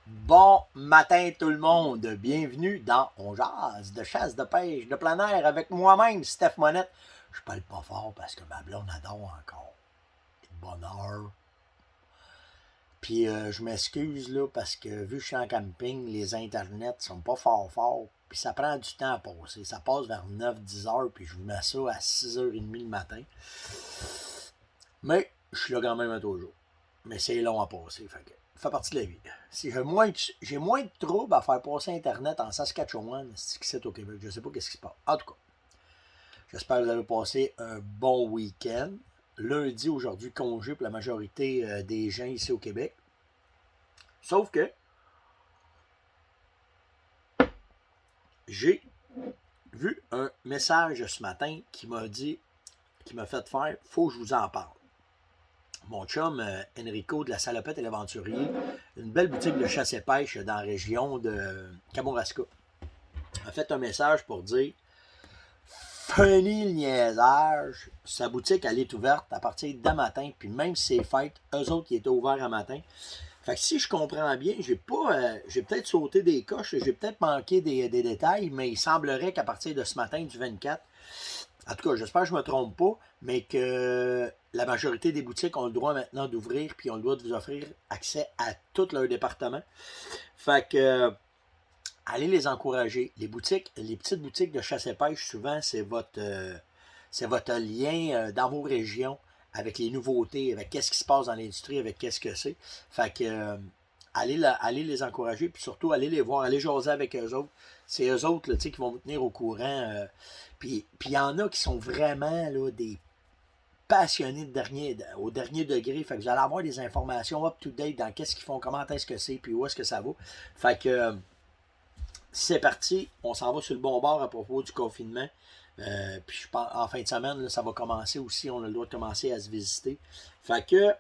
Bon matin tout le monde, bienvenue dans On jase de chasse de pêche de plein air avec moi-même, Steph Monette. Je parle pas fort parce que ma blonde adore encore. Bonne heure. Puis je m'excuse là parce que vu que je suis en camping, les internets sont pas fort forts. Puis ça prend du temps à passer. Ça passe vers 9-10 heures, puis je vous mets ça à 6h30 le matin. Mais je suis là quand même à toujours. Mais c'est long à passer. Ça fait partie de la vie. Si j'ai moins de troubles à faire passer Internet en Saskatchewan que c'est au Québec. Je sais pas qu'est-ce qui se passe. En tout cas, j'espère que vous avez passé un bon week-end. Lundi, aujourd'hui, congé pour la majorité des gens ici au Québec. Sauf que j'ai vu un message ce matin qui m'a fait faire, faut que je vous en parle. Mon chum Enrico de la Salopette et l'Aventurier, une belle boutique de chasse et pêche dans la région de Kamouraska, a fait un message pour dire Funny le niaisage, sa boutique elle est ouverte à partir d'un matin, puis même si c'est fête, eux autres qui étaient ouverts à matin. Fait que si je comprends bien, j'ai peut-être sauté des coches, j'ai peut-être manqué des détails, mais il semblerait qu'à partir de ce matin du 24, en tout cas, j'espère que je ne me trompe pas, mais que la majorité des boutiques ont le droit maintenant d'ouvrir, puis ont le droit de vous offrir accès à tout leur département. Fait que, allez les encourager. Les boutiques, les petites boutiques de chasse et pêche, souvent, c'est votre lien dans vos régions avec les nouveautés, avec qu'est-ce qui se passe dans l'industrie, avec qu'est-ce que c'est. Fait que, allez les encourager, puis surtout, allez les voir, allez jaser avec eux autres. C'est eux autres là, qui vont vous tenir au courant. Puis il y en a qui sont vraiment là, des passionnés au dernier degré. Fait que vous allez avoir des informations up-to-date dans qu'est-ce qu'ils font, comment est-ce que c'est, puis où est-ce que ça va. Fait que c'est parti, on s'en va sur le bon bord à propos du confinement. Puis je pense, en fin de semaine, là, ça va commencer aussi, on a le droit de commencer à se visiter. Fait que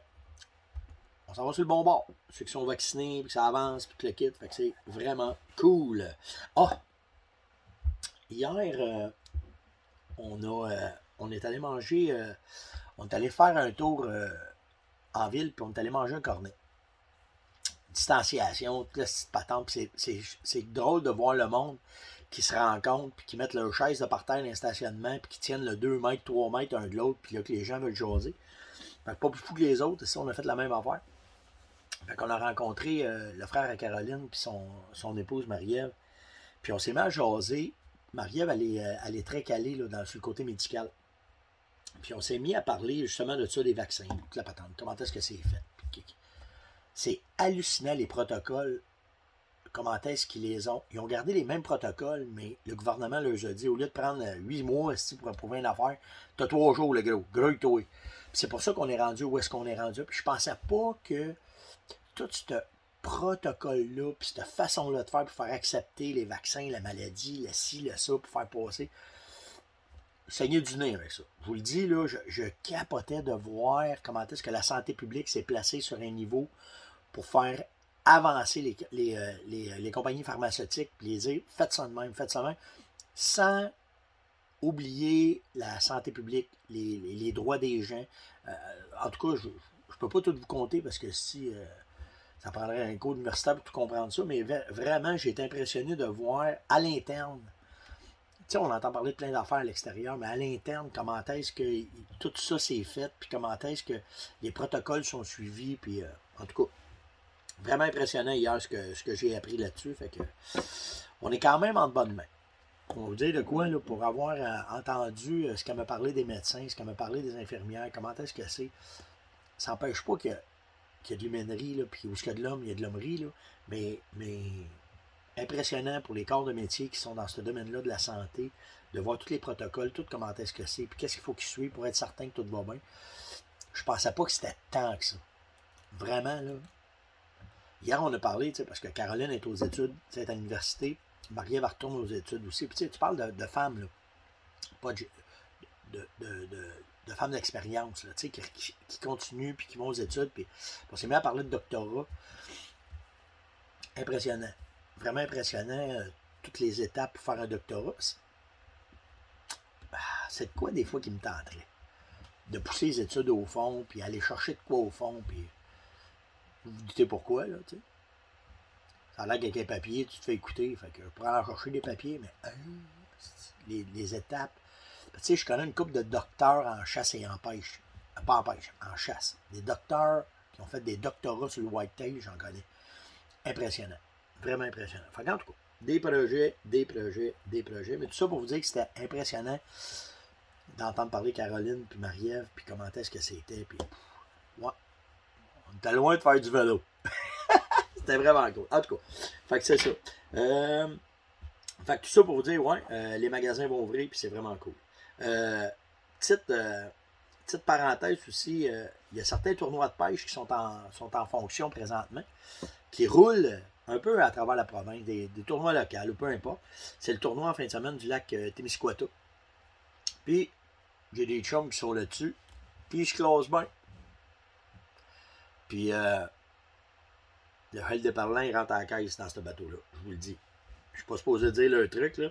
on s'en va sur le bon bord. Ceux qui sont vaccinés, puis que ça avance, puis que le kit. Fait que c'est vraiment cool. Ah! Hier, on est allé manger, on est allé faire un tour en ville, puis on est allé manger un cornet. Distanciation, toute la petite patente. C'est drôle de voir le monde qui se rencontrent, puis qui mettent leur chaise de par terre dans le stationnement, puis qui tiennent le 2 mètres, 3 mètres un de l'autre, puis là que les gens veulent jaser. Fait que pas plus fou que les autres, ici on a fait la même affaire. Fait qu'on a rencontré le frère à Caroline, puis son épouse Marie-Ève, puis on s'est mis à jaser. Marie-Ève, elle est très calée là, sur le côté médical. Puis on s'est mis à parler justement de ça, des vaccins, toute la patente, comment est-ce que c'est fait. C'est hallucinant les protocoles, comment est-ce qu'ils les ont. Ils ont gardé les mêmes protocoles, mais le gouvernement leur a dit, au lieu de prendre 8 mois pour approuver une affaire, t'as 3 jours le gros, gros. C'est pour ça qu'on est rendu où est-ce qu'on est rendu. Puis je pensais pas que tout ce protocole-là, puis cette façon-là de faire pour faire accepter les vaccins, la maladie, le ci, le ça, pour faire passer, saigner du nez avec ça. Je vous le dis, là, je capotais de voir comment est-ce que la santé publique s'est placée sur un niveau pour faire avancer les compagnies pharmaceutiques, puis les dire faites ça de même, sans oublier la santé publique, les droits des gens. En tout cas, je ne peux pas tout vous compter parce que si ça prendrait un cours universitaire pour tout comprendre ça, mais vraiment, j'ai été impressionné de voir à l'interne. Tu sais, on entend parler de plein d'affaires à l'extérieur, mais à l'interne, comment est-ce que tout ça s'est fait, puis comment est-ce que les protocoles sont suivis, puis en tout cas, vraiment impressionnant hier ce que j'ai appris là-dessus. Fait que on est quand même en bonne main. On va vous dire de quoi, là, pour avoir entendu ce qu'elle m'a parlé des médecins, ce qu'elle m'a parlé des infirmières, comment est-ce que c'est. Ça n'empêche pas qu'il y a de l'humainerie, là, puis où il y a de l'homme, il y a de l'hommerie, là, mais impressionnant pour les corps de métier qui sont dans ce domaine-là de la santé, de voir tous les protocoles, tout comment est-ce que c'est, puis qu'est-ce qu'il faut qu'ils suivent pour être certain que tout va bien. Je pensais pas que c'était tant que ça. Vraiment, là. Hier, on a parlé, parce que Caroline est aux études, elle est à l'université, Marie-Ève retourne aux études aussi. Puis tu parles de femmes, là, pas de femmes d'expérience, là, qui continuent, puis qui vont aux études, puis on s'est mis à parler de doctorat. Impressionnant. Vraiment impressionnant, toutes les étapes pour faire un doctorat. C'est de quoi des fois qui me tenterait? De pousser les études au fond, puis aller chercher de quoi au fond, puis vous vous doutez pourquoi, là, tu sais. Ça a l'air qu'avec un papier, tu te fais écouter. Fait que pour aller chercher des papiers, mais les étapes. Tu sais, je connais une couple de docteurs en chasse et en pêche. Pas en pêche, en chasse. Des docteurs qui ont fait des doctorats sur le whitetail, j'en connais. Impressionnant. Vraiment impressionnant. Fait qu'en tout cas, des projets. Mais tout ça pour vous dire que c'était impressionnant d'entendre parler Caroline puis Marie-Ève, puis comment est-ce que c'était. Puis, ouais, on était loin de faire du vélo. C'était vraiment cool. En tout cas, fait que c'est ça. Fait que tout ça pour vous dire, ouais, les magasins vont ouvrir, puis c'est vraiment cool. Petite parenthèse aussi, il y a certains tournois de pêche qui sont en fonction présentement, qui roulent un peu à travers la province, des tournois locaux, ou peu importe. C'est le tournoi en fin de semaine du lac Témiscouata. Puis, j'ai des chums qui sont là-dessus, puis je close bien. Puis, le hall de parlant, il rentre à la caisse dans ce bateau-là, je vous le dis. Je suis pas supposé dire le truc, là,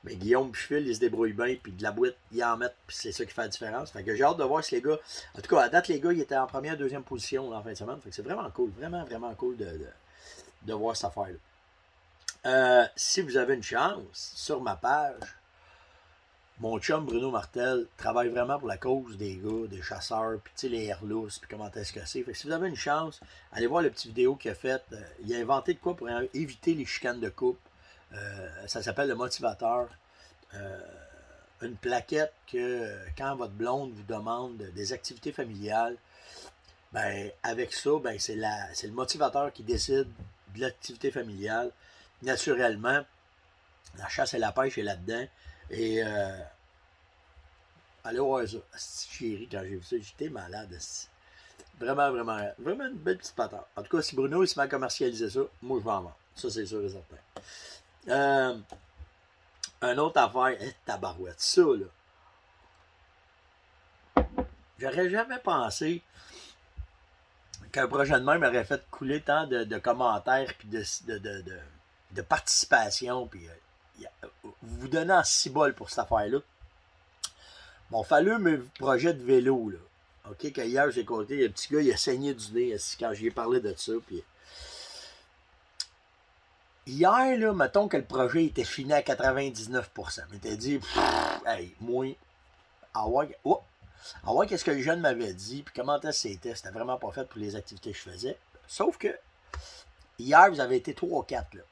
mais Guillaume et Phil, ils se débrouillent bien, puis de la boîte, ils en mettent, puis c'est ça qui fait la différence. Fait que j'ai hâte de voir si les gars... En tout cas, à date, les gars, ils étaient en première, deuxième position là, en fin de semaine. Fait que c'est vraiment cool, vraiment, vraiment cool de voir cette affaire-là. Si vous avez une chance, sur ma page, mon chum Bruno Martel travaille vraiment pour la cause des gars, des chasseurs, puis tu sais, les airlousses, puis comment est-ce que c'est. Fait que si vous avez une chance, allez voir la petite vidéo qu'il a faite. Il a inventé de quoi pour éviter les chicanes de couple. Ça s'appelle le motivateur. Une plaquette que quand votre blonde vous demande des activités familiales, ben avec ça, ben c'est le motivateur qui décide de l'activité familiale. Naturellement, la chasse et la pêche est là-dedans. Et allez voir ça. J'ai ri quand j'ai vu ça. J'étais malade. Vraiment, vraiment, vraiment une belle petite patate. En tout cas, si Bruno il se met à commercialiser ça, moi je vais en vendre. Ça, c'est sûr et certain. Une autre affaire, tabarouette, ça là. J'aurais jamais pensé qu'un projet de même aurait fait couler tant de commentaires puis de participation. Puis vous donnez en 6 bols pour cette affaire-là. Mon fameux projet de vélo, là. OK, qu'hier j'ai compté, le petit gars, il a saigné du nez quand j'y ai parlé de ça. Puis hier, là, mettons que le projet était fini à 99%. Il m'était dit, hey, moi, qu'est-ce que le jeune m'avait dit, puis comment c'était vraiment pas fait pour les activités que je faisais. Sauf que, hier, vous avez été 3 ou 4, là.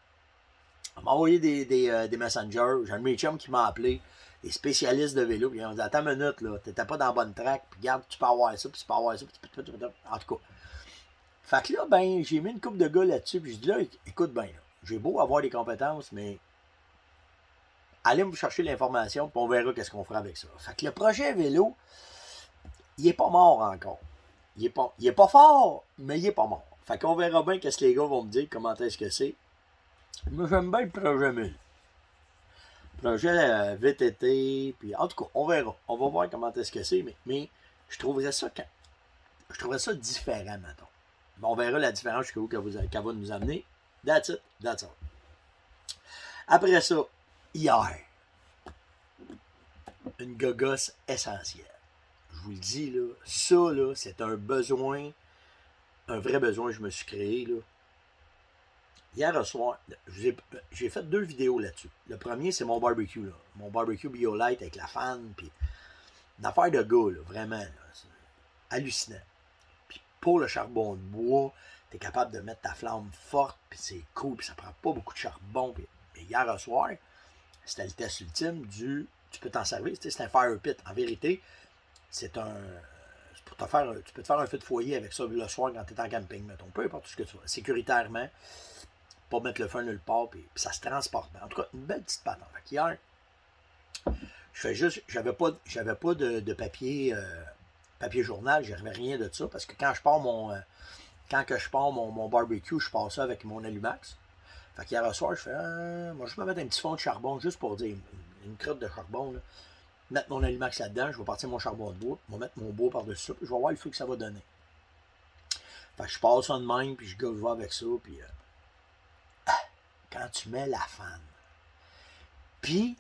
On m'a envoyé des messengers, j'ai un de mes chums qui m'a appelé, des spécialistes de vélo, puis on m'a dit, attends une minute, là, t'étais pas dans la bonne track, puis regarde, tu peux avoir ça, puis tu peux avoir ça, puis en tout cas. Fait que là, ben, j'ai mis une couple de gars là-dessus, puis je dis là, écoute bien, là, j'ai beau avoir des compétences, mais allez me chercher l'information, puis on verra qu'est-ce qu'on fera avec ça. Fait que le projet vélo, il est pas mort encore. Il est pas fort, mais il est pas mort. Fait qu'on verra bien qu'est-ce que les gars vont me dire, comment est-ce que c'est. Moi, j'aime bien le projet mille. Projet VTT, puis en tout cas, on verra. On va voir comment est-ce que c'est, mais je trouverais ça différent, mettons. On verra la différence jusqu'à où qu'elle va nous amener. That's it. That's all. Après ça, hier, une gogosse essentielle. Je vous le dis, là, ça, là, c'est un besoin, un vrai besoin que je me suis créé, là. Hier soir, j'ai fait 2 vidéos là-dessus. Le premier, c'est mon barbecue, là. Mon barbecue BioLite avec la fan, puis une affaire de gars, là, vraiment, là, c'est hallucinant. Puis pour le charbon de bois, t'es capable de mettre ta flamme forte, puis c'est cool, puis ça prend pas beaucoup de charbon. Puis hier soir, c'était le test ultime tu peux t'en servir, c'est un fire pit. En vérité, tu peux te faire un feu de foyer avec ça le soir quand tu es en camping, mettons. Peu importe ce que tu fais. Sécuritairement, pas mettre le feu nulle part, puis ça se transporte. En tout cas, une belle petite patente. Hier, j'avais pas de papier journal, j'avais rien de ça, parce que quand je pars mon barbecue, je pars ça avec mon Allumax. Fait qu'hier soir, je fais, moi, je vais me mettre un petit fond de charbon, juste pour dire, une crotte de charbon, là. Mettre mon Allumax là-dedans, je vais partir mon charbon de bois, je vais mettre mon bois par-dessus ça, puis je vais voir le feu que ça va donner. Fait que je passe ça de même, puis je vais avec ça, puis quand tu mets la fan, puis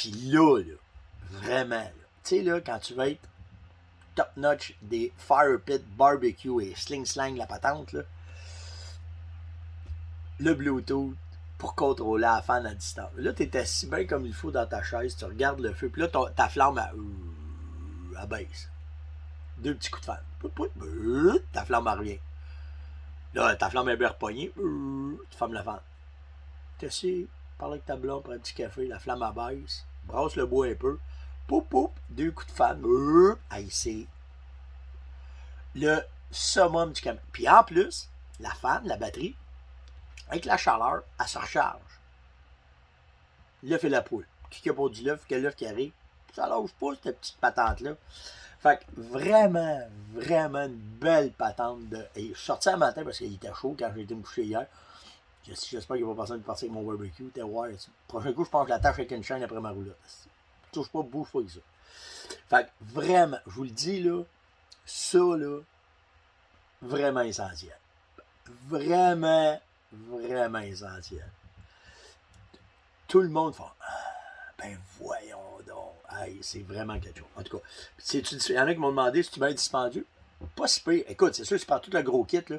là, vraiment, là, tu sais, là, quand tu vas être top-notch des Fire Pit Barbecue et Sling Slang la patente, là, le Bluetooth pour contrôler la fan à distance. Là, tu es assis bien comme il faut dans ta chaise, tu regardes le feu, puis là, ta flamme, elle baisse. 2 petits coups de fan. Ta flamme revient. Là, ta flamme est bien repognée. Tu fermes la fan. Tu assis, parle avec ta blonde, prends un petit café, la flamme abaisse, brasse le bois un peu. Poup, poup, 2 coups de fan. Hey, c'est le summum du camion. Puis en plus, la fan, la batterie, avec la chaleur, elle se recharge. L'œuf et la poule. Qui a pas du l'œuf, quel œuf qui arrive, ça lâche pas cette petite patente-là. Fait que vraiment, vraiment une belle patente de. Et je suis sorti un matin parce qu'il était chaud quand j'ai été me coucher hier. J'espère qu'il va passer une partie avec mon barbecue. T'es ouais. Prochain coup, je pense que je l'attache avec une chaîne après ma roulotte. Touche pas, bouge pas avec ça. Fait que vraiment, je vous le dis là, ça là, vraiment essentiel. Vraiment, vraiment essentiel. Tout le monde fait ben voyons donc. Hey, c'est vraiment quelque chose. En tout cas, il y en a qui m'ont demandé si tu vas être dispendieux. Pas si peu. Écoute, c'est sûr, c'est par tout le gros kit, là,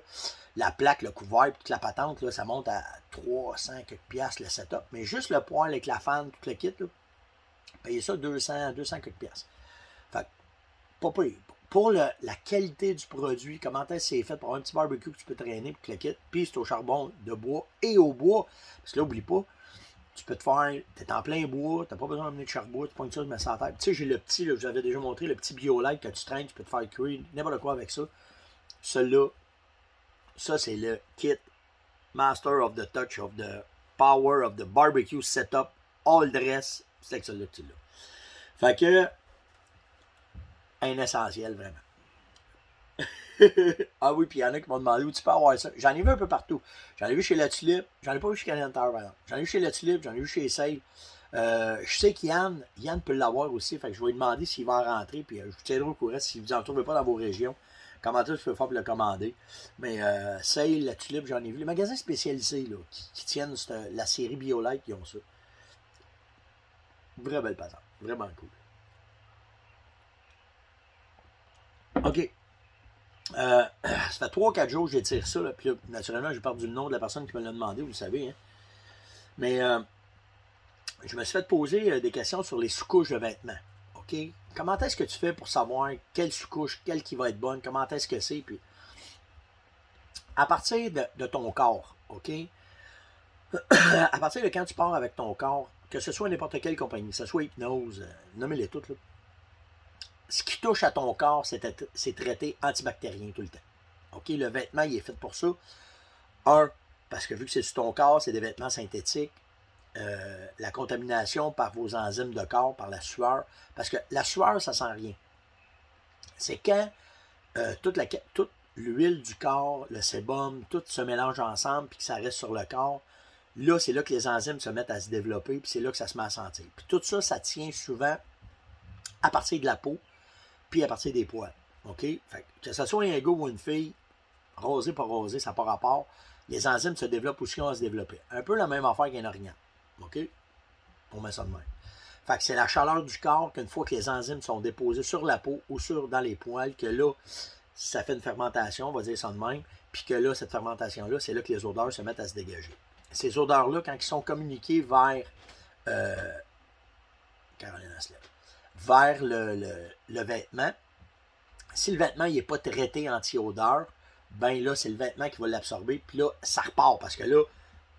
la plaque, le couvert, toute la patente, là, ça monte à 300 quelques piastres le setup. Mais juste le poêle avec la fan, tout le kit, là, payez ça 200 quelques piastres. Fait pas payé. Pour la qualité du produit, comment est-ce que c'est fait pour avoir un petit barbecue que tu peux traîner, puis le kit, puis c'est au charbon de bois et au bois. Parce que là, oublie pas, tu peux te faire, t'es en plein bois, t'as pas besoin d'emmener de charbon, tu pognes ça, tu mets ça à terre. Tu sais, j'ai le petit, là, je vous avais déjà montré, le petit BioLite que tu traînes, tu peux te faire cuire n'importe quoi avec ça. Celui-là, ça c'est le kit Master of the Touch of the Power of the Barbecue Setup All Dress. C'est avec celui-là que tu l'as. Fait que, un essentiel vraiment. Ah oui, puis il y en a qui m'ont demandé où tu peux avoir ça. J'en ai vu un peu partout. J'en ai vu chez La Tulipe. J'en ai pas vu chez Canadian Tire, par exemple. J'en ai vu chez La Tulipe, j'en ai vu chez Sale. Je sais qu'Yann peut l'avoir aussi. Fait que je vais lui demander s'il va en rentrer. Puis je vous tiendrai au courant si vous n'en trouvez pas dans vos régions. Comment tu peux faire pour le commander. Mais Sale, La Tulipe, j'en ai vu. Les magasins spécialisés là, qui tiennent la série BioLite, qui ont ça. Vraie belle patente. Vraiment cool. OK. Ça fait 3-4 jours que j'étire ça. Là, puis là, naturellement, j'ai perdu le nom de la personne qui me l'a demandé, vous le savez. Hein. Mais je me suis fait poser des questions sur les sous-couches de vêtements. OK? Comment est-ce que tu fais pour savoir quelle sous-couche, quelle qui va être bonne, comment est-ce que c'est? Puis, à partir de ton corps, OK? À partir de quand tu pars avec ton corps, que ce soit n'importe quelle compagnie, que ce soit Hypnose, nommez-les toutes, là, ce qui touche à ton corps, c'est traité antibactérien tout le temps. OK? Le vêtement, il est fait pour ça. Parce que vu que c'est sur ton corps, c'est des vêtements synthétiques. La contamination par vos enzymes de corps, par la sueur. Parce que la sueur, ça sent rien. C'est quand toute l'huile du corps, le sébum, tout se mélange ensemble puis que ça reste sur le corps. Là, c'est là que les enzymes se mettent à se développer puis c'est là que ça se met à sentir. Puis tout ça, ça tient souvent à partir de la peau puis à partir des poils. OK? Fait que ce soit un gars ou une fille, rosé, pas rosé, ça n'a pas rapport. Les enzymes se développent aussi qu'on va se développer. Un peu la même affaire qu'un orignal. OK? On met ça de même. Fait que c'est la chaleur du corps qu'une fois que les enzymes sont déposées sur la peau ou dans les poils, que là, ça fait une fermentation, on va dire ça de même, puis que là, cette fermentation-là, c'est là que les odeurs se mettent à se dégager. Ces odeurs-là, quand ils sont communiqués vers Caroline Asselet, vers le vêtement, si le vêtement n'est pas traité anti-odeur, ben là, c'est le vêtement qui va l'absorber, puis là, ça repart, parce que là,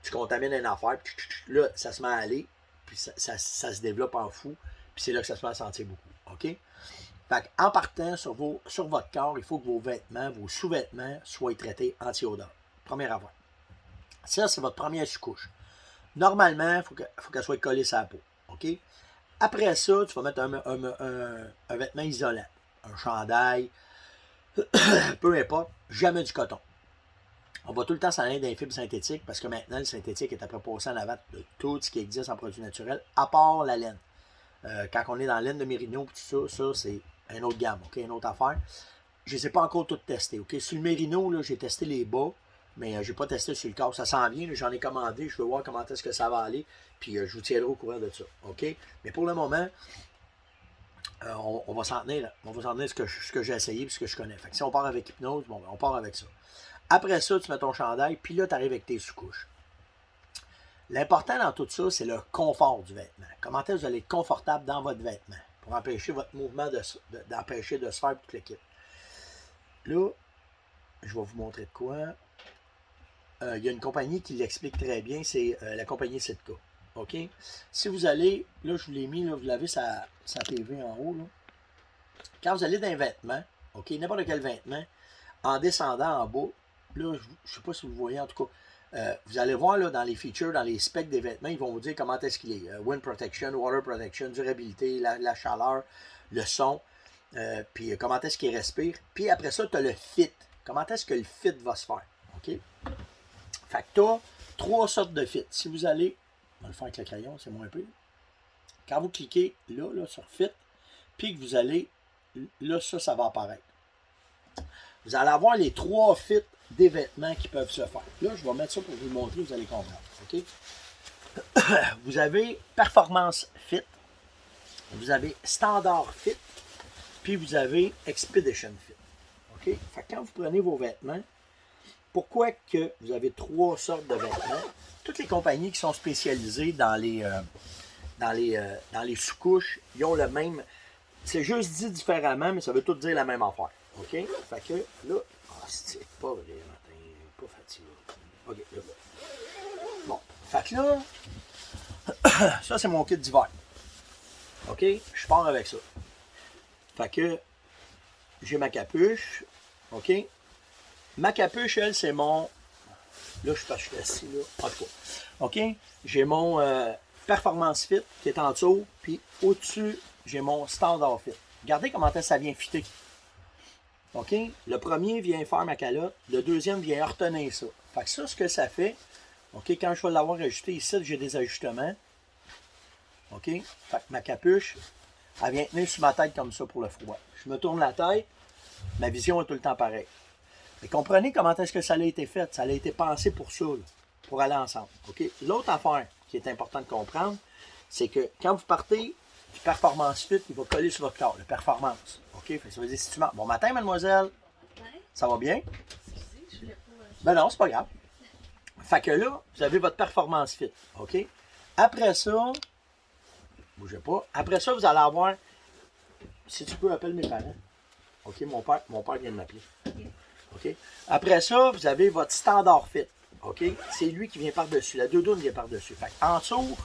tu contamines une affaire, puis là, ça se met à aller, puis ça se développe en fou, puis c'est là que ça se met à sentir beaucoup. OK? Fait en partant sur votre corps, il faut que vos vêtements, vos sous-vêtements soient traités anti-odeur. Première affaire. Ça, c'est votre première sous-couche. Normalement, il faut qu'elle soit collée sur la peau. OK? Après ça, tu vas mettre un vêtement isolant. Un chandail, peu importe, jamais du coton. On va tout le temps s'en aller dans les fibres synthétiques parce que maintenant, le synthétique est à peu près en avant de tout ce qui existe en produits naturels, à part la laine. Quand on est dans la laine de mérino et tout ça, c'est une autre gamme, OK? Une autre affaire. Je ne les ai pas encore toutes testées, OK? Sur le mérino, là, j'ai testé les bas, mais je n'ai pas testé sur le corps. Ça s'en vient, j'en ai commandé, je veux voir comment est-ce que ça va aller, puis je vous tiendrai au courant de ça, OK? Mais pour le moment, on va s'en tenir ce que j'ai essayé et ce que je connais. Fait que si on part avec Hypnose, bon, on part avec ça. Après ça, tu mets ton chandail, puis là, tu arrives avec tes sous-couches. L'important dans tout ça, c'est le confort du vêtement. Comment est-ce que vous allez être confortable dans votre vêtement pour empêcher votre mouvement d'empêcher de se faire toute l'équipe. Là, je vais vous montrer de quoi. Il y a une compagnie qui l'explique très bien, c'est la compagnie Sitka. OK? Si vous allez, là, je vous l'ai mis, là, vous l'avez sa TV en haut. Là. Quand vous allez dans un vêtement, OK, n'importe quel vêtement, en descendant en bas, là, je ne sais pas si vous le voyez en tout cas, vous allez voir là, dans les features, dans les specs des vêtements, ils vont vous dire comment est-ce qu'il est. Wind protection, water protection, durabilité, la chaleur, le son, puis comment est-ce qu'il respire. Puis après ça, tu as le fit. Comment est-ce que le fit va se faire. OK? Fait que tu as 3 sortes de fit. Si vous allez, on va le faire avec le crayon, c'est moins peu. Quand vous cliquez là, sur fit, puis que vous allez, là, ça va apparaître. Vous allez avoir les 3 fits des vêtements qui peuvent se faire. Là, je vais mettre ça pour vous le montrer, vous allez comprendre. OK? Vous avez Performance Fit, vous avez Standard Fit, puis vous avez Expedition Fit. OK? Fait que quand vous prenez vos vêtements, pourquoi que vous avez 3 sortes de vêtements? Toutes les compagnies qui sont spécialisées dans les sous-couches, ils ont le même. C'est juste dit différemment, mais ça veut tout dire la même affaire. OK? Fait que là, c'est pas vrai, matin, pas fatigué. OK, là. Bon, fait que là, ça c'est mon kit d'hiver. OK? Je pars avec ça. Fait que j'ai ma capuche. OK? Ma capuche, elle, c'est mon. Là, je suis assis, là. En tout cas. OK? J'ai mon Performance Fit qui est en dessous, puis au-dessus, j'ai mon Standard Fit. Regardez comment ça vient fitter. OK? Le premier vient faire ma calotte, le deuxième vient retenir ça. Fait que ça, ce que ça fait, OK, quand je vais l'avoir ajusté ici, j'ai des ajustements. OK? Fait que ma capuche, elle vient tenir sur ma tête comme ça pour le froid. Je me tourne la tête, ma vision est tout le temps pareille. Mais comprenez comment est-ce que ça a été fait. Ça a été pensé pour ça, là, pour aller ensemble. OK? L'autre affaire qui est importante de comprendre, c'est que quand vous partez du Performance Fit, il va coller sur votre corps, le Performance. OK? Fait que ça veut dire si tu marches. Bon matin, mademoiselle. Ça va bien? Excusez, je voulais pas. Ben non, c'est pas grave. Fait que là, vous avez votre Performance Fit. OK? Après ça, bougez pas. Après ça, vous allez avoir. Si tu peux, appelle mes parents. OK? Mon père vient de m'appeler. OK? Après ça, vous avez votre Standard Fit. OK? C'est lui qui vient par-dessus. La doudoune vient par-dessus. Fait en dessous,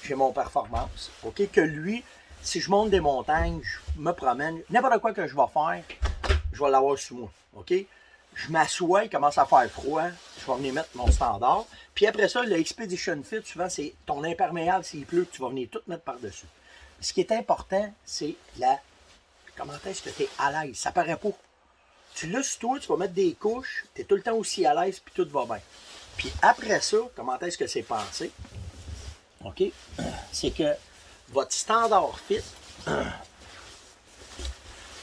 j'ai mon Performance. OK? Que lui, si je monte des montagnes, je me promène, n'importe quoi que je vais faire, je vais l'avoir sous moi. OK? Je m'assois, il commence à faire froid, je vais venir mettre mon standard. Puis après ça, le Expedition Fit, souvent, c'est ton imperméable s'il pleut, tu vas venir tout mettre par-dessus. Ce qui est important, c'est comment est-ce que tu es à l'aise. Ça paraît pas. Tu l'as sur toi, tu vas mettre des couches, tu es tout le temps aussi à l'aise, puis tout va bien. Puis après ça, comment est-ce que c'est pensé? OK? C'est que votre standard fit,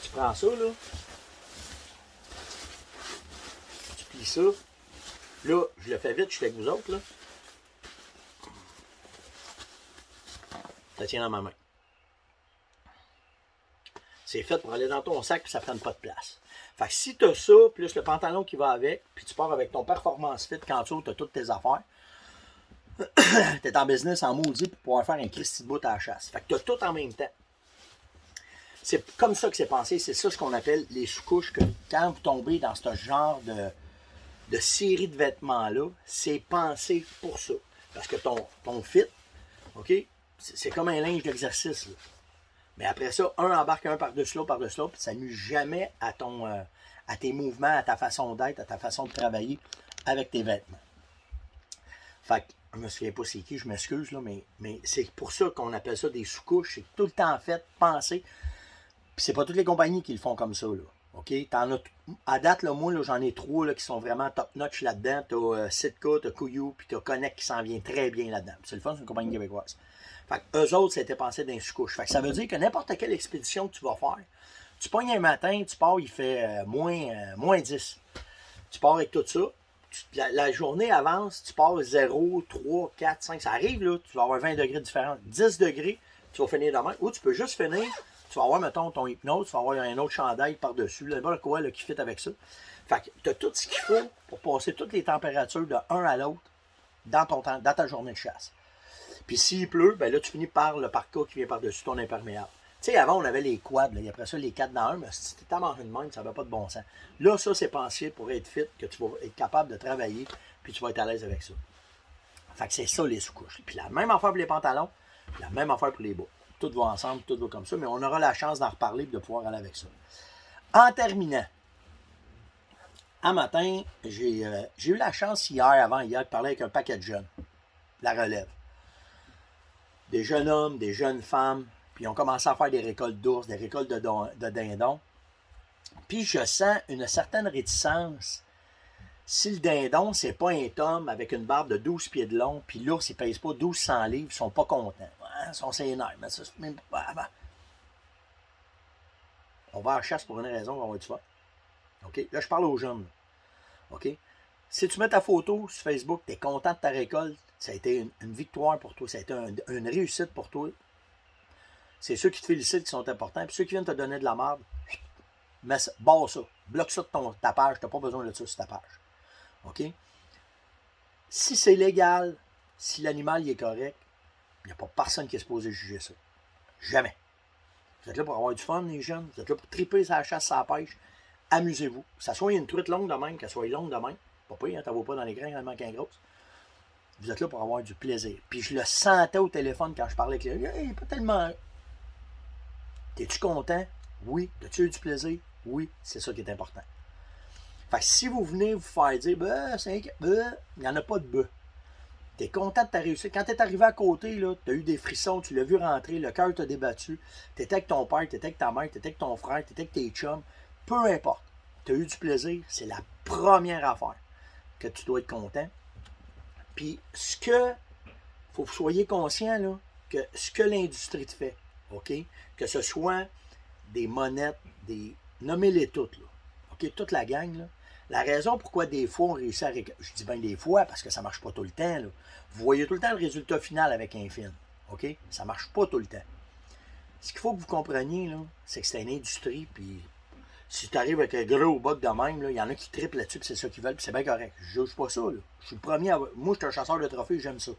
tu prends ça, là, tu plies ça. Là, je le fais vite, je suis avec vous autres, là. Ça tient dans ma main. C'est fait pour aller dans ton sac, puis ça ne prenne pas de place. Fait que si tu as ça, plus le pantalon qui va avec, puis tu pars avec ton Performance Fit, quand tu as toutes tes affaires, tu es en business en maudit pour pouvoir faire un Christy de bout à la chasse. Fait que tu as tout en même temps. C'est comme ça que c'est pensé. C'est ça ce qu'on appelle les sous-couches. Que quand vous tombez dans ce genre de série de vêtements-là, c'est pensé pour ça. Parce que ton fit, OK, c'est comme un linge d'exercice. Là. Mais après ça, un embarque un par-dessus l'autre, puis ça nuit jamais à tes mouvements, à ta façon d'être, à ta façon de travailler avec tes vêtements. Fait que, je me souviens pas c'est qui, je m'excuse, là, mais c'est pour ça qu'on appelle ça des sous-couches. C'est tout le temps fait, pensé. Puis c'est pas toutes les compagnies qui le font comme ça, là. OK? À date, là, moi, là, j'en ai 3 là, qui sont vraiment top-notch là-dedans. T'as Sitka, t'as Kuiu, puis t'as Connect qui s'en vient très bien là-dedans. C'est le fun, c'est une compagnie québécoise. Fait que eux autres, c'était pensé dans les sous-couches. Fait que ça veut dire que n'importe quelle expédition que tu vas faire, tu pognes un matin, tu pars, il fait moins 10. Tu pars avec tout ça. La journée avance, tu pars 0, 3, 4, 5. Ça arrive, là, tu vas avoir 20 degrés différents. 10 degrés, tu vas finir demain. Ou tu peux juste finir, tu vas avoir, mettons, ton hypnose, tu vas avoir un autre chandail par-dessus, là, quoi, là, qui fit avec ça. Fait que tu as tout ce qu'il faut pour passer toutes les températures de un à l'autre dans ta journée de chasse. Puis s'il pleut, ben là, tu finis par le parka qui vient par-dessus ton imperméable. Tu sais, avant, on avait les quads, là, et après ça, les 4 dans 1, mais si tu t'es mangé de même, ça n'avait pas de bon sens. Là, ça, c'est pensé pour être fit, que tu vas être capable de travailler, puis tu vas être à l'aise avec ça. Fait que c'est ça, les sous-couches. Puis la même affaire pour les pantalons, puis la même affaire pour les bas. Tout va ensemble, tout va comme ça, mais on aura la chance d'en reparler et de pouvoir aller avec ça. En terminant, un matin, j'ai eu la chance avant-hier, de parler avec un paquet de jeunes, la relève. Des jeunes hommes, des jeunes femmes, puis ils ont commencé à faire des récoltes d'ours, des récoltes de dindons. Puis je sens une certaine réticence. Si le dindon, c'est pas un tome avec une barbe de 12 pieds de long, puis l'ours, il pèse pas 1200 livres, ils sont pas contents. Ils sont sénères, mais ça, c'est même pas... On va à la chasse pour une raison, on va avoir du fun. OK? Là, je parle aux jeunes. OK? Si tu mets ta photo sur Facebook, tu es content de ta récolte, ça a été une victoire pour toi, ça a été une réussite pour toi. C'est ceux qui te félicitent qui sont importants. Puis ceux qui viennent te donner de la merde, barre ça. Bloque ça de ta page. Tu n'as pas besoin de ça sur ta page. OK? Si c'est légal, si l'animal est correct, il n'y a pas personne qui est supposé juger ça. Jamais. Vous êtes là pour avoir du fun, les jeunes. Vous êtes là pour triper sa chasse, sa pêche. Amusez-vous. Que ça soit une truite longue de même, qu'elle soit longue de même. Pas pire, hein, t'en vas pas dans les grains, elle manque un gros. Vous êtes là pour avoir du plaisir. Puis je le sentais au téléphone quand je parlais avec lui. Hey, pas tellement. T'es-tu content? Oui. As-tu eu du plaisir? Oui. C'est ça qui est important. Fait que si vous venez vous faire dire, il n'y en a pas de bœuf. T'es content de ta réussite. Quand t'es arrivé à côté, là, t'as eu des frissons, tu l'as vu rentrer, le cœur t'a débattu. T'étais avec ton père, t'étais avec ta mère, t'étais avec ton frère, t'étais avec tes chums. Peu importe. T'as eu du plaisir. C'est la première affaire que tu dois être content. Puis, faut que vous soyez conscient, là, que ce que l'industrie te fait, OK? Que ce soit des monettes, nommez-les toutes, là. OK? Toute la gang, là. La raison pourquoi des fois on réussit à récolter, je dis bien des fois parce que ça ne marche pas tout le temps, là. Vous voyez tout le temps le résultat final avec un film, OK? Ça ne marche pas tout le temps. Ce qu'il faut que vous compreniez, là, c'est que c'est une industrie, puis si tu arrives avec un gros bug de même, il y en a qui triplent là-dessus, puis c'est ça qu'ils veulent, puis c'est bien correct. Je ne juge pas ça, là. Je suis le premier à... Moi, je suis un chasseur de trophées, j'aime ça.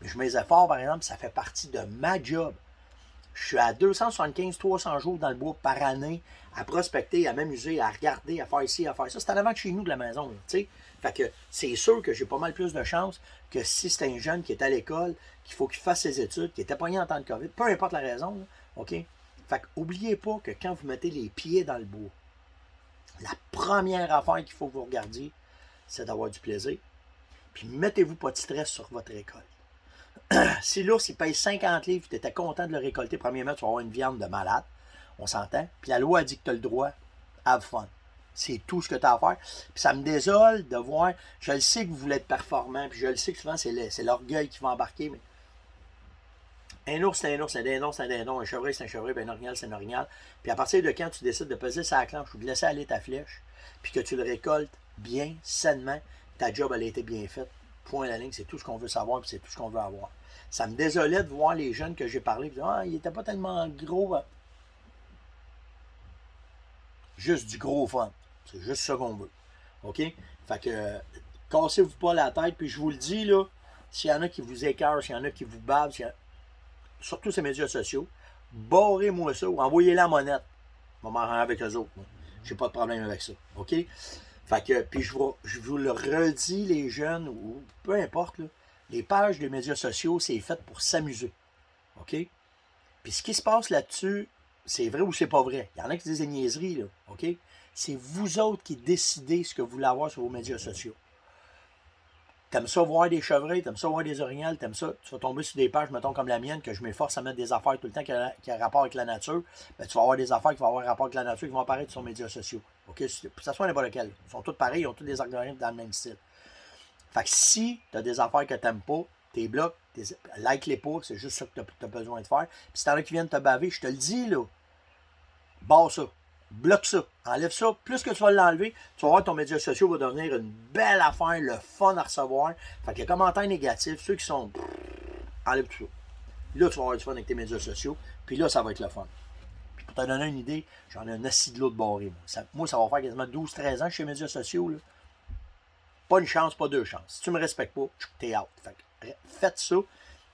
Mais je mets les efforts, par exemple, ça fait partie de ma job. Je suis à 275-300 jours dans le bois par année à prospecter, à m'amuser, à regarder, à faire ici, à faire ça. C'est en avant de chez nous de la maison, tu sais. Fait que c'est sûr que j'ai pas mal plus de chance que si c'est un jeune qui est à l'école, qu'il faut qu'il fasse ses études, qui était pogné en temps de COVID, peu importe la raison, là, OK? Fait que n'oubliez pas que quand vous mettez les pieds dans le bois, la première affaire qu'il faut que vous regardiez, c'est d'avoir du plaisir. Puis mettez-vous pas de stress sur votre récolte. Si l'ours, il pèse 50 livres, tu étais content de le récolter, premièrement, tu vas avoir une viande de malade. On s'entend. Puis la loi a dit que tu as le droit. Have fun. C'est tout ce que tu as à faire. Puis ça me désole de voir. Je le sais que vous voulez être performant. Puis je le sais que souvent, c'est l'orgueil qui va embarquer. Mais un ours, c'est un ours. Un dindon, c'est un dindon. Un chevreuil, c'est un chevreuil. Puis un orignal, c'est un orignal. Puis à partir de quand tu décides de peser sa clenche ou de laisser aller ta flèche, puis que tu le récoltes bien, sainement, ta job, elle a été bien faite. Point à la ligne, c'est tout ce qu'on veut savoir. Puis c'est tout ce qu'on veut avoir. Ça me désolait de voir les jeunes que j'ai parlé. Ah, il n'était pas tellement gros. Juste du gros fun. C'est juste ça qu'on veut. OK? Fait que, cassez-vous pas la tête. Puis je vous le dis, là, s'il y en a qui vous écœurent, s'il y en a qui vous bavent, surtout ces médias sociaux, barrez-moi ça ou envoyez la monnaie. Je vais m'en rendre avec eux autres. J'ai pas de problème avec ça. OK? Fait que, puis je vous le redis, les jeunes, ou peu importe, là, les pages des médias sociaux, c'est fait pour s'amuser. OK? Puis ce qui se passe là-dessus, c'est vrai ou c'est pas vrai. Il y en a qui disent des niaiseries, là. OK? C'est vous autres qui décidez ce que vous voulez avoir sur vos médias sociaux. T'aimes ça voir des chevreuils, t'aimes ça voir des orignales, t'aimes ça, tu vas tomber sur des pages, mettons, comme la mienne, que je m'efforce à mettre des affaires tout le temps qui a rapport avec la nature, ben, tu vas avoir des affaires qui vont avoir rapport avec la nature qui vont apparaître sur les médias sociaux. OK? Que ça soit n'importe lequel. Ils sont tous pareils, ils ont tous des algorithmes dans le même style. Fait que si tu as des affaires que tu n'aimes pas, tes blocs, like-les pas, c'est juste ça que tu as besoin de faire. Puis si t'en as qui viennent te baver, je te le dis, là, barre ça, bloque ça, enlève ça. Plus que tu vas l'enlever, tu vas voir que ton média social va devenir une belle affaire, le fun à recevoir. Fait que les commentaires négatifs, ceux qui sont, enlève tout ça. Là, tu vas avoir du fun avec tes médias sociaux, puis là, ça va être le fun. Puis pour te donner une idée, j'en ai un assis de l'autre barré. Moi, ça va faire quasiment 12-13 ans que je suis sur les médias sociaux, là. Pas une chance, pas deux chances. Si tu me respectes pas, t'es out. Fait que, faites ça.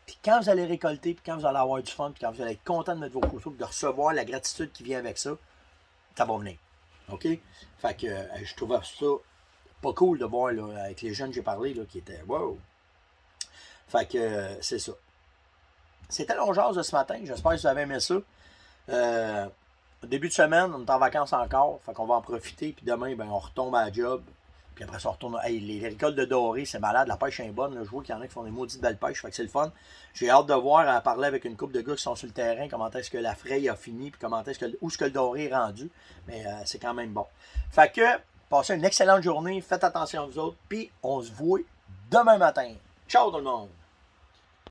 Puis quand vous allez récolter, puis quand vous allez avoir du fun, puis quand vous allez être content de mettre vos photos, puis de recevoir la gratitude qui vient avec ça, ça va venir. OK? Fait que je trouvais ça pas cool de voir là, avec les jeunes que j'ai parlé là, qui étaient wow. Fait que c'est ça. C'était l'ongeance de ce matin. J'espère que vous avez aimé ça. Début de semaine, on est en vacances encore. Fait qu'on va en profiter. Puis demain, ben, on retombe à la job. Puis après ça, on retourne. Hey, les récoltes de doré, c'est malade. La pêche est bonne. Là. Je vois qu'il y en a qui font des maudites belles pêches. Fait que c'est le fun. J'ai hâte de voir, à parler avec une couple de gars qui sont sur le terrain, comment est-ce que la fraye a fini. Puis comment est-ce que, où est-ce que le doré est rendu. Mais c'est quand même bon. Fait que, passez une excellente journée. Faites attention à vous autres. Puis on se voit demain matin. Ciao tout le monde!